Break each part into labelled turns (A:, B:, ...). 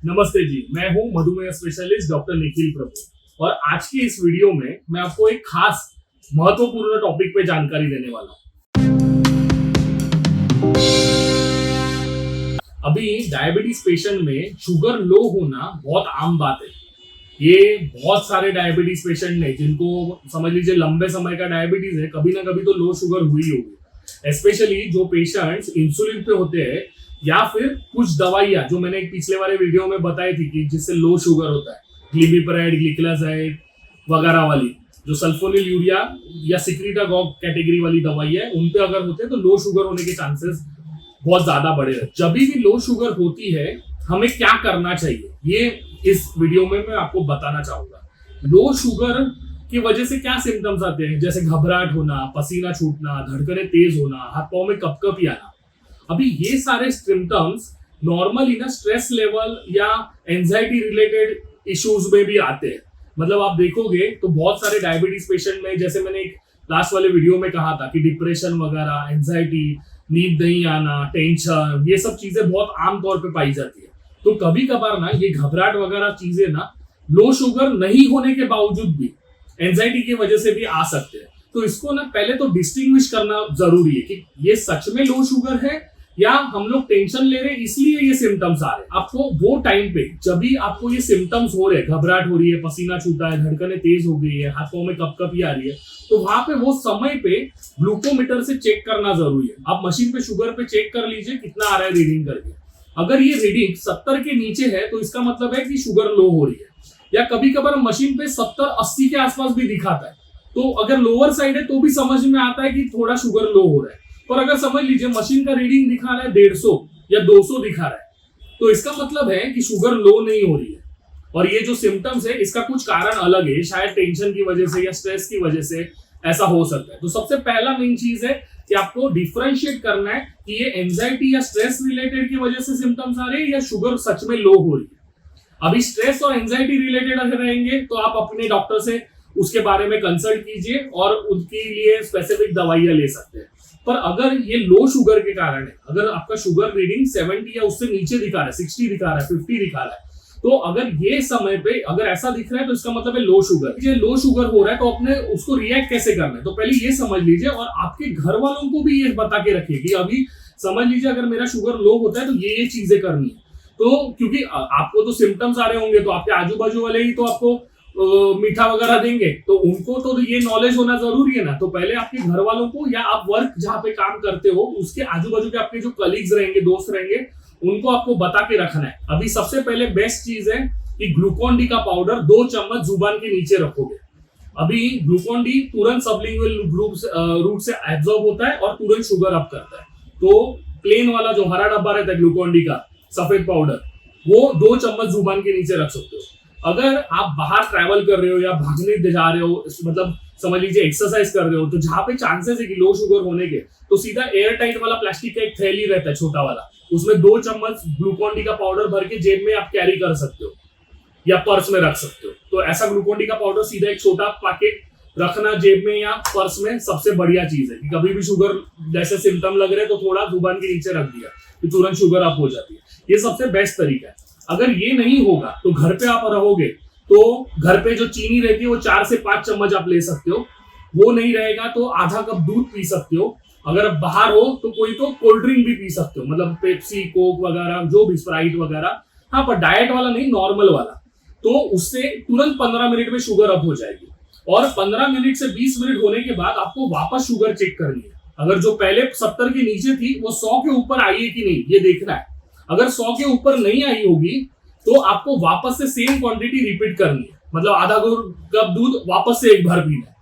A: नमस्ते जी, मैं हूं मधुमेह स्पेशलिस्ट डॉक्टर निखिल प्रभु और आज की इस वीडियो में मैं आपको एक खास महत्वपूर्ण टॉपिक पे जानकारी देने वाला हूं। अभी डायबिटीज पेशेंट में शुगर लो होना बहुत आम बात है। ये बहुत सारे डायबिटीज पेशेंट ने जिनको समझ लीजिए लंबे समय का डायबिटीज है, कभी ना कभी तो लो शुगर हुई होगी। स्पेशली जो पेशेंट्स इंसुलिन पे होते हैं या फिर कुछ दवाइयां जो मैंने एक पिछले वाले वीडियो में बताई थी कि जिससे लो शुगर होता है, ग्लिबिप्राइड, ग्लिक्लाजाइड वगैरह वाली जो सल्फोनिल यूरिया या सिक्रीटागॉग कैटेगरी वाली दवाई है, उन पे अगर होते हैं तो लो शुगर होने के चांसेस बहुत ज्यादा बढ़े हैं। जब भी लो शुगर होती है हमें क्या करना चाहिए, ये इस वीडियो में मैं आपको बताना चाहूंगा। लो शुगर की वजह से क्या सिम्टम्स आते हैं, जैसे घबराहट होना, पसीना छूटना, धड़कनें तेज होना, हाथ पांव में कपकपी आना। अभी ये सारे सिम्टम्स नॉर्मली ना स्ट्रेस लेवल या एंजाइटी रिलेटेड इश्यूज में भी आते हैं। मतलब आप देखोगे तो बहुत सारे डायबिटीज पेशेंट में, जैसे मैंने एक लास्ट वाले वीडियो में कहा था कि डिप्रेशन वगैरह, एंजाइटी, नींद नहीं आना, टेंशन, ये सब चीजें बहुत आम तौर पे पाई जाती है। तो कभी कभार ना ये घबराहट वगैरह चीजें ना लो शुगर नहीं होने के बावजूद भी एंजाइटी की वजह से भी आ सकते हैं। तो इसको ना पहले तो डिस्टिंग्विश करना जरूरी है कि ये सच में लो शुगर है या हम लोग टेंशन ले रहे हैं इसलिए ये सिम्टम्स आ रहे हैं। आपको वो टाइम पे जब भी आपको ये सिम्टम्स हो रहे हैं, घबराहट हो रही है, पसीना छूटा है, धड़कनें तेज हो गई है, हाथों में कपकपी आ रही है, तो वहां पे वो समय पे ग्लूकोमीटर से चेक करना जरूरी है। आप मशीन पे शुगर पे चेक कर लीजिए कितना आ रहा है रीडिंग करके। अगर ये रीडिंग 70 के नीचे है तो इसका मतलब है कि शुगर लो हो रही है। या कभी कभार मशीन पे 70-80 के आसपास भी दिखाता है, तो अगर लोअर साइड है तो भी समझ में आता है कि थोड़ा शुगर लो हो रहा है। पर अगर समझ लीजिए मशीन का रीडिंग दिखा रहा है 150 या 200 दिखा रहा है, तो इसका मतलब है कि शुगर लो नहीं हो रही है। और ये जो सिम्टम्स है इसका कुछ कारण अलग है, शायद टेंशन की वजह से या स्ट्रेस की वजह से ऐसा हो सकता है। तो सबसे पहला मेन चीज है कि आपको डिफरेंशिएट करना है कि ये एंजाइटी या स्ट्रेस रिलेटेड की वजह से सिम्टम्स आ रहे हैं या शुगर सच में लो हो रही है। अभी स्ट्रेस और एंजाइटी रिलेटेड अगर रहेंगे तो आप अपने डॉक्टर से उसके बारे में कंसल्ट कीजिए और उनके लिए स्पेसिफिक दवाइयां ले सकते हैं। पर अगर ये लो शुगर के कारण है, अगर आपका शुगर रीडिंग 70 या उससे नीचे दिखा रहा है, 60 दिखा रहा है, 50 दिखा रहा है, तो अगर ये समय पे अगर ऐसा दिख रहा है तो इसका मतलब है लो शुगर। ये लो शुगर हो रहा है तो अपने उसको रिएक्ट कैसे करना है, तो पहले ये समझ लीजिए और आपके घर वालों को भी ये बता के रखिए कि अभी समझ लीजिए अगर मेरा शुगर लो होता है तो ये चीजें करनी है। तो क्योंकि आपको तो सिम्टम्स आ रहे होंगे तो आपके आजू बाजू वाले ही तो आपको मीठा वगैरह देंगे, तो उनको तो ये नॉलेज होना जरूरी है ना। तो पहले आपके घर वालों को या आप वर्क जहां पे काम करते हो उसके आजू बाजू के आपके जो कलीग्स रहेंगे, दोस्त रहेंगे, उनको आपको बता के रखना है। अभी सबसे पहले बेस्ट चीज है कि ग्लूकोन डी का पाउडर 2 चम्मच जुबान के नीचे रखोगे। अभी ग्लूकोन डी तुरंत सबलिंगुअल रूट से एब्जॉर्ब होता है और तुरंत शुगर अप करता है। तो प्लेन वाला जो हरा डब्बा रहता है ग्लूकोन डी का, सफेद पाउडर, वो 2 चम्मच जुबान के नीचे रख सकते हो। अगर आप बाहर ट्रैवल कर रहे हो या भागने जा रहे हो, मतलब समझ लीजिए एक्सरसाइज कर रहे हो, तो जहां पे चांसेस है कि लो शुगर होने के, तो सीधा एयर टाइट वाला प्लास्टिक का एक थैली रहता है छोटा वाला, उसमें 2 चम्मच ग्लूकोन डी का पाउडर भर के जेब में आप कैरी कर सकते हो या पर्स में रख सकते हो। तो ऐसा ग्लूकोन डी का पाउडर सीधा एक छोटा पैकेट रखना जेब में या पर्स में सबसे बढ़िया चीज है कि कभी भी शुगर जैसे सिम्टम लग रहे तो थोड़ा जुबान के नीचे रख दिया तो तुरंत शुगर अप हो जाती है। ये सबसे बेस्ट तरीका है। अगर ये नहीं होगा तो घर पे आप रहोगे तो घर पे जो चीनी रहती है वो 4 से 5 चम्मच आप ले सकते हो। वो नहीं रहेगा तो आधा कप दूध पी सकते हो। अगर आप बाहर हो तो कोई तो कोल्ड ड्रिंक भी पी सकते हो, मतलब पेप्सी, कोक वगैरह, जो भी, स्प्राइट वगैरह। हाँ, पर डाइट वाला नहीं, नॉर्मल वाला। तो उससे तुरंत 15 मिनट में शुगर अप हो जाएगी। और 15 मिनट से 20 मिनट होने के बाद आपको वापस शुगर चेक करनी है। अगर जो पहले 70 के नीचे थी वो 100 के ऊपर आई है कि नहीं, ये देखना है। अगर 100 के ऊपर नहीं आई होगी तो आपको वापस से सेम क्वांटिटी रिपीट करनी है, मतलब आधा कप दूध वापस से एक बार पीना है,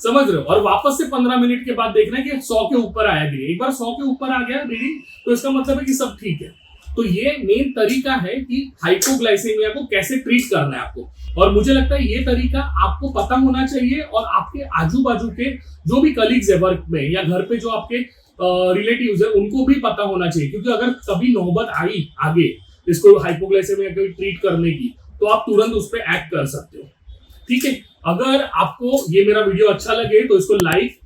A: समझ रहे हो। और वापस से 15 मिनट के बाद देखना है कि 100 के ऊपर आया कि नहीं। एक बार 100 के ऊपर आ गया रीडिंग तो इसका मतलब है कि सब ठीक है। तो ये मेन तरीका है कि हाइपोग्लाइसेमिया को कैसे ट्रीट करना है आपको। और मुझे लगता है ये तरीका आपको पता होना चाहिए और आपके आजू बाजू के जो भी कलीग्स है वर्क में या घर पे जो आपके रिलेटिव्स है उनको भी पता होना चाहिए। क्योंकि अगर कभी नौबत आई आगे इसको हाइपोग्लाइसेमिया को ट्रीट करने की तो आप तुरंत उस पर एक्ट कर सकते हो। ठीक है, अगर आपको ये मेरा वीडियो अच्छा लगे तो इसको लाइक,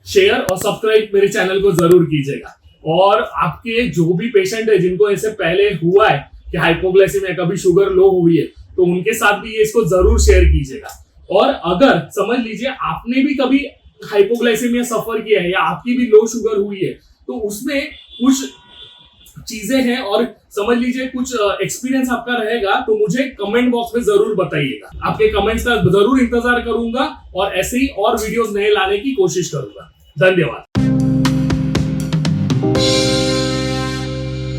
A: शेयर और सब्सक्राइब मेरे चैनल को जरूर कीजिएगा। और आपके जो भी पेशेंट है जिनको ऐसे पहले हुआ है कि हाइपोग्लाइसेमिया कभी शुगर लो हुई है, तो उनके साथ भी ये इसको जरूर शेयर कीजिएगा। और अगर समझ लीजिए आपने भी कभी हाइपोग्लाइसेमिया सफर किया है या आपकी भी लो शुगर हुई है, तो उसमें कुछ चीजें हैं और समझ लीजिए कुछ एक्सपीरियंस आपका रहेगा, तो मुझे कमेंट बॉक्स में जरूर बताइएगा। आपके कमेंट्स का जरूर इंतजार करूंगा और ऐसे ही और वीडियोस नए लाने की कोशिश करूंगा। धन्यवाद।